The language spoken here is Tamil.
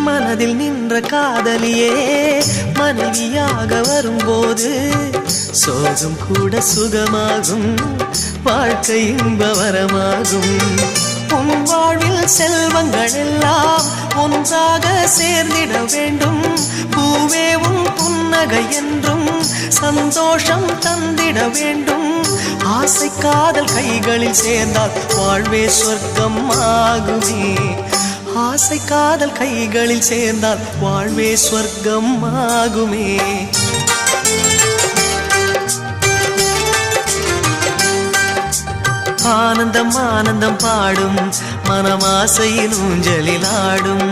மனதில் நின்ற காதலியே மனைவியாக வரும்போது சோகம் கூட சுகமாகும், வாழ்க்கை இன்பவரமாகும். உன் வாழ்வில் செல்வங்கள் எல்லாம் ஒன்றாக சேர்ந்திட வேண்டும். பூவே உன் புன்னகை என்றும் சந்தோஷம் தந்திட வேண்டும். ஆசை காதல் கைகளில் சேர்ந்தால் வாழ்வே சொர்க்கம் ஆகுமே. ஆசை காதல் கைகளில் சேர்ந்தால் வாழ்வே சொர்க்கம் ஆகுமே. ஆனந்தம் ஆனந்தம் பாடும் மனமாசையின் ஊஞ்சலில் ஆடும்.